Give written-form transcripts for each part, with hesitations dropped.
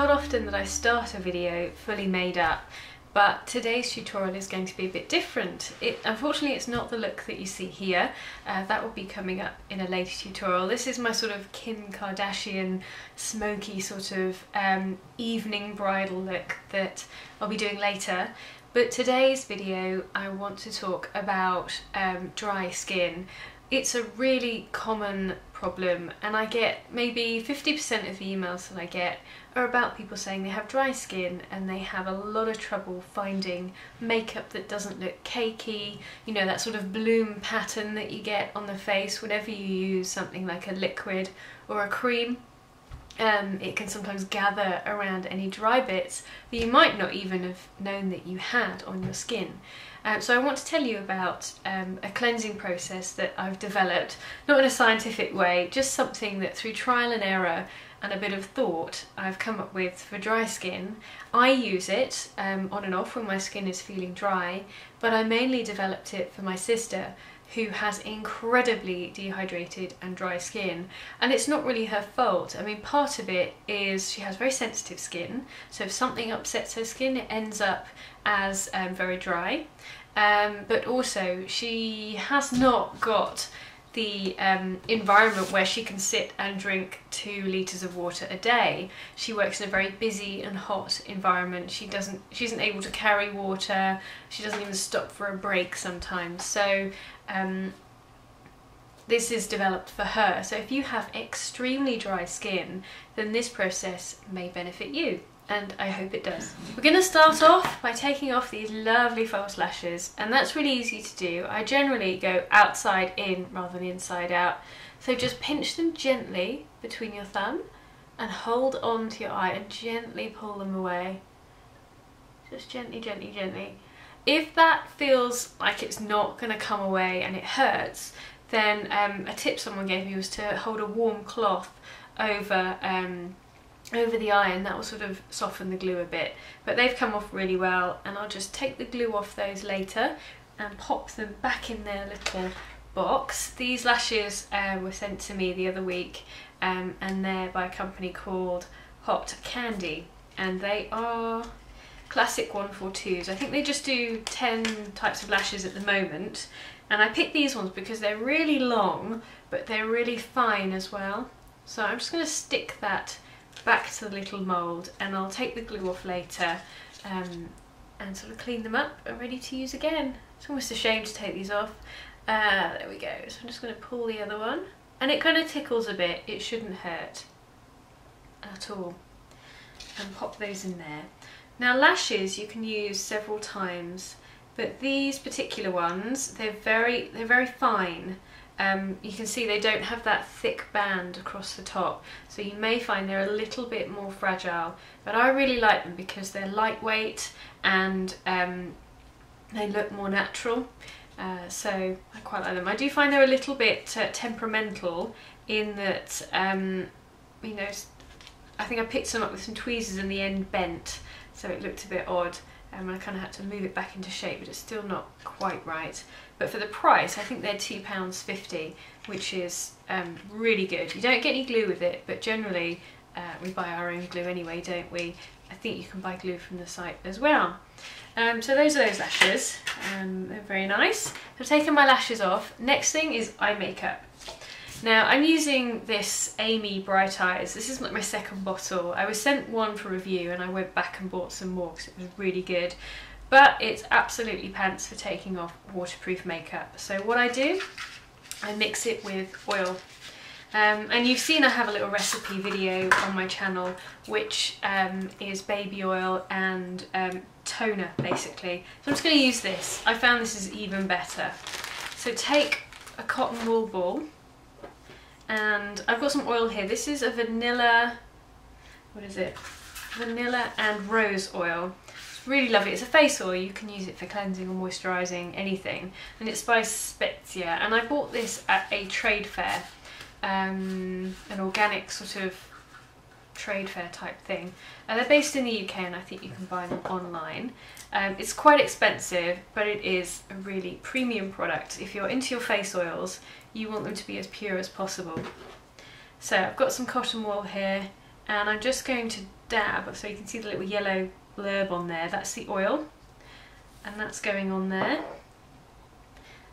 not often that I start a video fully made up, but today's tutorial is going to be a bit different. Unfortunately, it's not the look that you see here. That will be coming up in a later tutorial. This is my sort of Kim Kardashian smoky sort of evening bridal look that I'll be doing later. But today's video, I want to talk about dry skin. It's a really common problem, and I get maybe 50% of the emails that I get are about people saying they have dry skin and they have a lot of trouble finding makeup that doesn't look cakey, you know, that sort of bloom pattern that you get on the face whenever you use something like a liquid or a cream. It can sometimes gather around any dry bits that you might not even have known that you had on your skin. So I want to tell you about a cleansing process that I've developed, not in a scientific way, just something that through trial and error and a bit of thought I've come up with for dry skin. I use it on and off when my skin is feeling dry, but I mainly developed it for my sister, who has incredibly dehydrated and dry skin, and it's not really her fault. I mean, part of it is she has very sensitive skin, so if something upsets her skin it ends up as very dry, but also she has not got the environment where she can sit and drink 2 litres of water a day. She works in a very busy and hot environment. She isn't able to carry water. She doesn't even stop for a break sometimes. So this is developed for her. So if you have extremely dry skin, then this process may benefit you, and I hope it does. We're going to start off by taking off these lovely false lashes, and that's really easy to do. I generally go outside in rather than inside out. So just pinch them gently between your thumb and hold on to your eye and gently pull them away. Just gently, gently, gently. If that feels like it's not going to come away and it hurts, then a tip someone gave me was to hold a warm cloth over the eye, and that will sort of soften the glue a bit. But they've come off really well, and I'll just take the glue off those later and pop them back in their little box. These lashes were sent to me the other week, and they're by a company called Hot Candy, and they are classic 142s. I think they just do 10 types of lashes at the moment, and I picked these ones because they're really long but they're really fine as well. So I'm just going to stick that back to the little mould, and I'll take the glue off later and sort of clean them up and ready to use again. It's almost a shame to take these off. There we go. So I'm just going to pull the other one, and it kind of tickles a bit. It shouldn't hurt at all, and pop those in there. Now, lashes you can use several times, but these particular ones, they're very fine. You can see they don't have that thick band across the top, so you may find they're a little bit more fragile, but I really like them because they're lightweight and they look more natural, so I quite like them. I do find they're a little bit temperamental in that, you know, I think I picked some up with some tweezers and the end bent, so it looked a bit odd, and I kind of had to move it back into shape, but it's still not quite right. But for the price, I think they're £2.50, which is really good. You don't get any glue with it, but generally we buy our own glue anyway, don't we? I think you can buy glue from the site as well. So those are those lashes. They're very nice. So I've taken my lashes off. Next thing is eye makeup. Now, I'm using this Amie Bright Eyes. This is like my second bottle. I was sent one for review and I went back and bought some more because it was really good. But it's absolutely pants for taking off waterproof makeup. So what I do, I mix it with oil. And you've seen I have a little recipe video on my channel, which is baby oil and toner, basically. So I'm just going to use this. I found this is even better. So take a cotton wool ball, and I've got some oil here. This is a vanilla, what is it? Vanilla and rose oil. It's really lovely. It's a face oil. You can use it for cleansing or moisturising, anything. And it's by Spezia. And I bought this at a trade fair, an organic sort of trade fair type thing. They're based in the UK, and I think you can buy them online. It's quite expensive, but it is a really premium product. If you're into your face oils, you want them to be as pure as possible. So I've got some cotton wool here, and I'm just going to dab, so you can see the little yellow blurb on there, that's the oil, and that's going on there.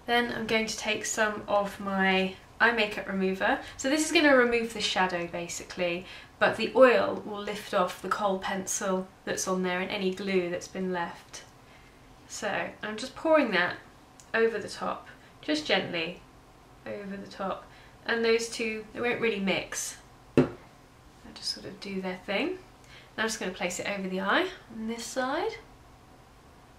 Then I'm going to take some of my eye makeup remover. So this is going to remove the shadow basically, but the oil will lift off the kohl pencil that's on there and any glue that's been left. So I'm just pouring that over the top, just gently over the top, and those two, they won't really mix. They'll just sort of do their thing. Now I'm just going to place it over the eye on this side,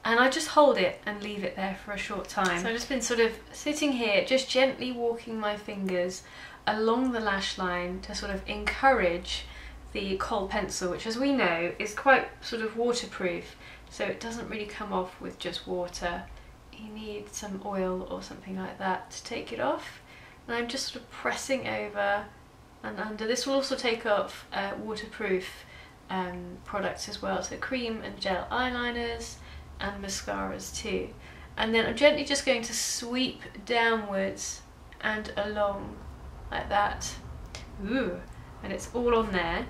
and I just hold it and leave it there for a short time. So I've just been sort of sitting here, just gently walking my fingers along the lash line to sort of encourage the kohl pencil, which, as we know, is quite sort of waterproof, so it doesn't really come off with just water. You need some oil or something like that to take it off. And I'm just sort of pressing over and under. This will also take off waterproof products as well, so cream and gel eyeliners and mascaras too. And then I'm gently just going to sweep downwards and along like that. Ooh, and it's all on there.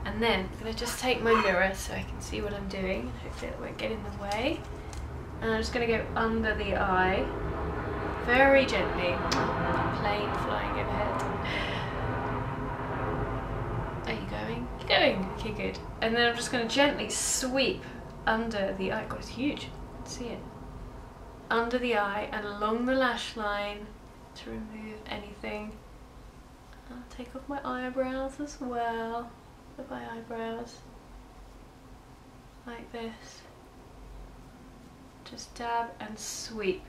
And then I'm going to just take my mirror so I can see what I'm doing. Hopefully it won't get in the way. And I'm just going to go under the eye, very gently. Plane flying overhead. Are you going? You're going. Okay, good. And then I'm just going to gently sweep under the eye. God, it's huge. See it? Under the eye and along the lash line to remove anything. I'll take off my eyebrows as well. Of my eyebrows. Like this. Just dab and sweep.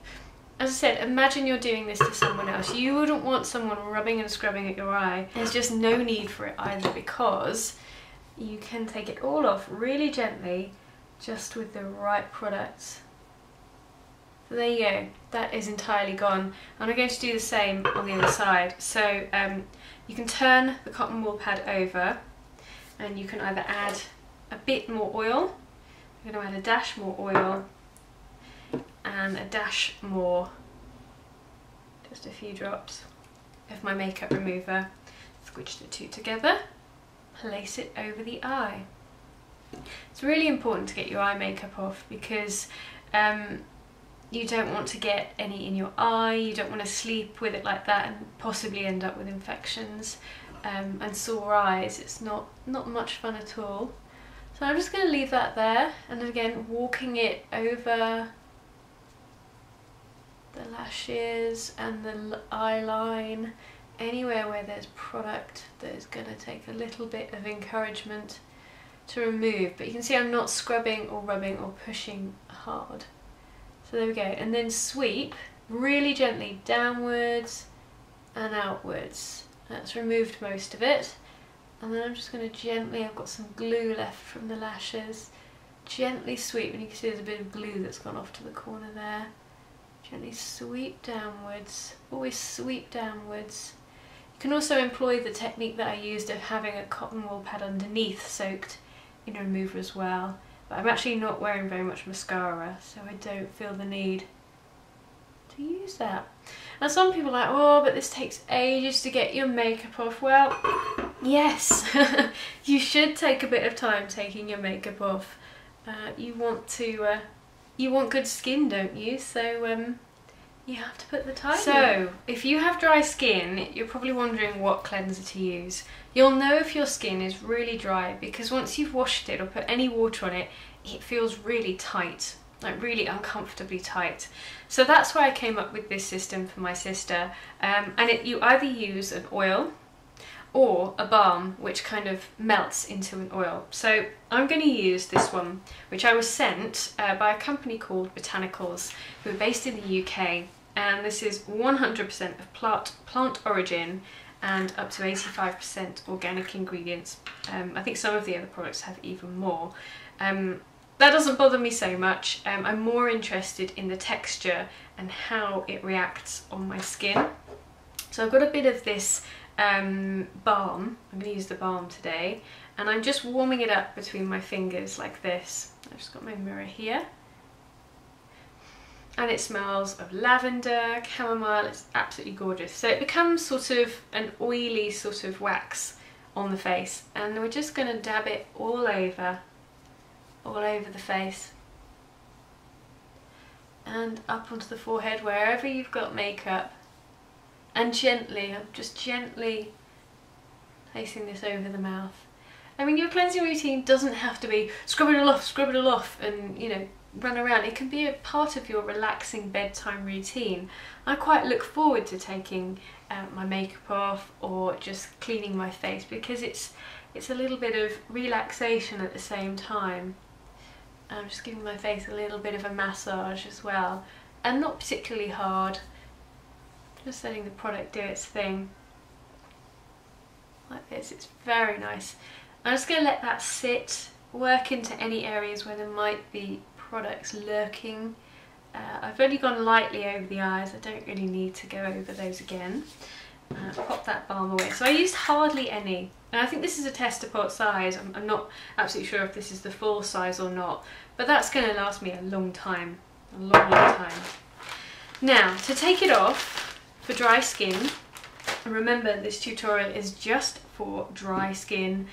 As I said, imagine you're doing this to someone else. You wouldn't want someone rubbing and scrubbing at your eye. There's just no need for it either, because you can take it all off really gently, just with the right products. So there you go, that is entirely gone. And I'm going to do the same on the other side. So you can turn the cotton wool pad over, and you can either add a bit more oil, I'm going to add a dash more oil, and a dash more, just a few drops of my makeup remover. Squidge the two together, place it over the eye. It's really important to get your eye makeup off, because you don't want to get any in your eye, you don't want to sleep with it like that and possibly end up with infections and sore eyes. It's not much fun at all. So I'm just going to leave that there, and again walking it over the lashes and the eye line, anywhere where there's product that is going to take a little bit of encouragement to remove. But you can see I'm not scrubbing or rubbing or pushing hard. So there we go, and then sweep really gently downwards and outwards. That's removed most of it. And then I'm just going to gently, I've got some glue left from the lashes, gently sweep, and you can see there's a bit of glue that's gone off to the corner there. Gently sweep downwards, always sweep downwards. You can also employ the technique that I used of having a cotton wool pad underneath soaked in a remover as well. But I'm actually not wearing very much mascara, so I don't feel the need to use that. Now some people are like, oh, but this takes ages to get your makeup off. Well, yes, you should take a bit of time taking your makeup off. You want good skin, don't you? So you have to put the time in. So if you have dry skin, you're probably wondering what cleanser to use. You'll know if your skin is really dry, because once you've washed it or put any water on it, it feels really tight, like really uncomfortably tight. So that's why I came up with this system for my sister. You either use an oil or a balm, which kind of melts into an oil. So I'm going to use this one, which I was sent by a company called Botanicals, who are based in the UK, and this is 100% of plant origin and up to 85% organic ingredients. I think some of the other products have even more. That doesn't bother me so much. I'm more interested in the texture and how it reacts on my skin. So I've got a bit of this balm. I'm going to use the balm today, and I'm just warming it up between my fingers like this. I've just got my mirror here, and it smells of lavender, chamomile. It's absolutely gorgeous. So it becomes sort of an oily sort of wax on the face, and we're just going to dab it all over the face and up onto the forehead wherever you've got makeup, and gently, I'm just gently placing this over the mouth. I mean, your cleansing routine doesn't have to be scrub it all off and, you know, run around. It can be a part of your relaxing bedtime routine. I quite look forward to taking my makeup off or just cleaning my face, because it's a little bit of relaxation at the same time. I'm just giving my face a little bit of a massage as well, and not particularly hard, just letting the product do its thing like this. It's very nice. I'm just going to let that sit, work into any areas where there might be products lurking. I've only gone lightly over the eyes, I don't really need to go over those again. Pop that balm away. So I used hardly any, and I think this is a tester pot size. I'm not absolutely sure if this is the full size or not, but that's going to last me a long time, a long time. Now, to take it off for dry skin, and remember this tutorial is just for dry skin,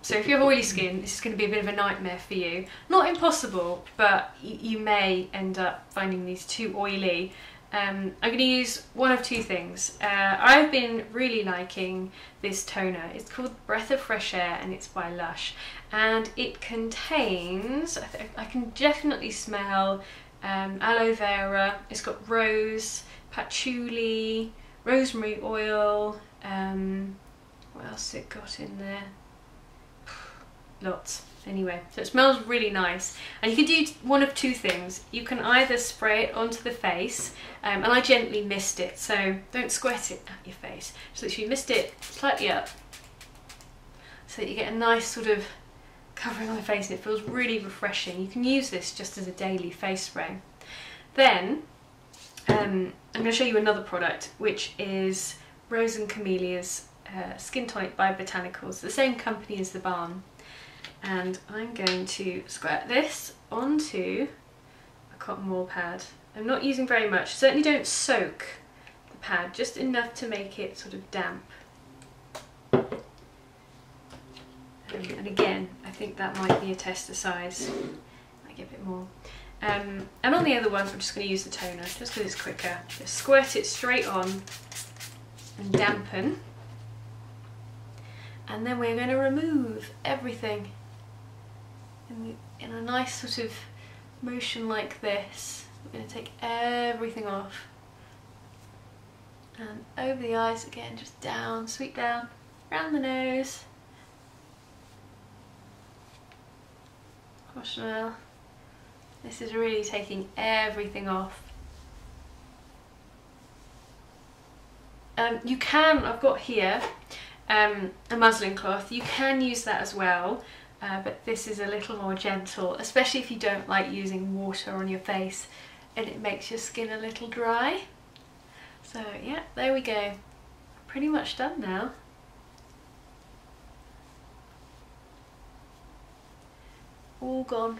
so if you have oily skin, this is going to be a bit of a nightmare for you. Not impossible, but you may end up finding these too oily. I'm going to use one of two things. I've been really liking this toner. It's called Breath of Fresh Air and it's by Lush. And it contains, I can definitely smell aloe vera. It's got rose, patchouli, rosemary oil. What else has it got in there? Lots. Anyway, so it smells really nice, and you can do one of two things. You can either spray it onto the face, and I gently mist it, so don't squirt it at your face, just literally mist it slightly up so that you get a nice sort of covering on the face, and it feels really refreshing. You can use this just as a daily face spray. Then I'm going to show you another product, which is Rose and Camellia's Skin Tonic by Botanicals, the same company as the balm. And I'm going to squirt this onto a cotton wool pad. I'm not using very much. Certainly don't soak the pad, just enough to make it sort of damp. And again, I think that might be a tester size. Might get a bit more. And on the other one, I'm just going to use the toner, just because it's quicker. Just squirt it straight on and dampen. And then we're going to remove everything in a nice sort of motion like this. We're going to take everything off. And over the eyes again, just down, sweep down, around the nose. Gosh, well, this is really taking everything off. You can, I've got here a muslin cloth, you can use that as well, but this is a little more gentle, especially if you don't like using water on your face and it makes your skin a little dry. So yeah, there we go, pretty much done now. All gone.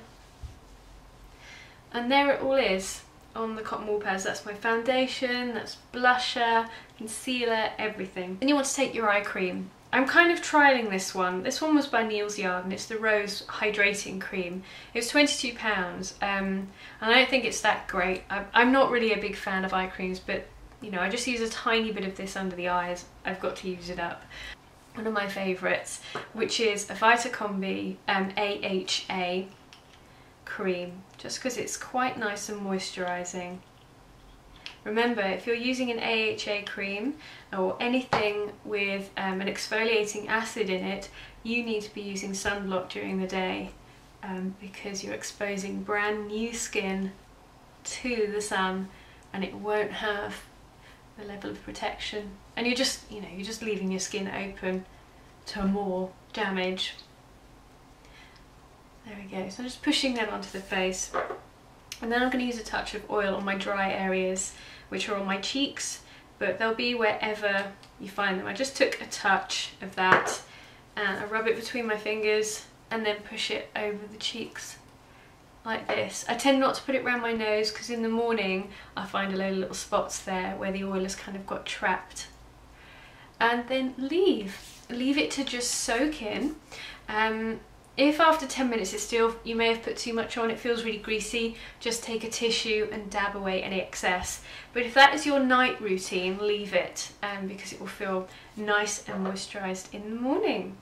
And there it all is on the cotton wool pads. That's my foundation, that's blusher, concealer, everything. Then you want to take your eye cream. I'm kind of trialling this one. This one was by Neals and it's the Rose Hydrating Cream. It was £22, and I don't think it's that great. I'm not really a big fan of eye creams, but you know, I just use a tiny bit of this under the eyes. I've got to use it up. One of my favourites, which is a Vitacombi AHA cream, just because it's quite nice and moisturising. Remember, if you're using an AHA cream or anything with an exfoliating acid in it, you need to be using sunblock during the day, because you're exposing brand new skin to the sun and it won't have the level of protection, and you're just, you know, you're just leaving your skin open to more damage. There we go. So I'm just pushing that onto the face, and then I'm going to use a touch of oil on my dry areas, which are on my cheeks, but they'll be wherever you find them. I just took a touch of that and I rub it between my fingers and then push it over the cheeks like this. I tend not to put it around my nose because in the morning I find a load of little spots there where the oil has kind of got trapped. and then leave it to just soak in. If after 10 minutes you may have put too much on, it feels really greasy, just take a tissue and dab away any excess. But if that is your night routine, leave it, because it will feel nice and moisturised in the morning.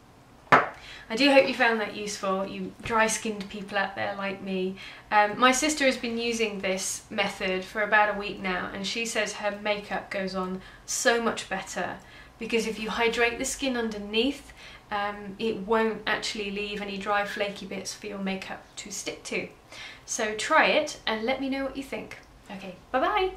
I do hope you found that useful, you dry-skinned people out there like me. My sister has been using this method for about a week now, and she says her makeup goes on so much better, because if you hydrate the skin underneath, it won't actually leave any dry flaky bits for your makeup to stick to. So try it and let me know what you think. Okay, bye bye!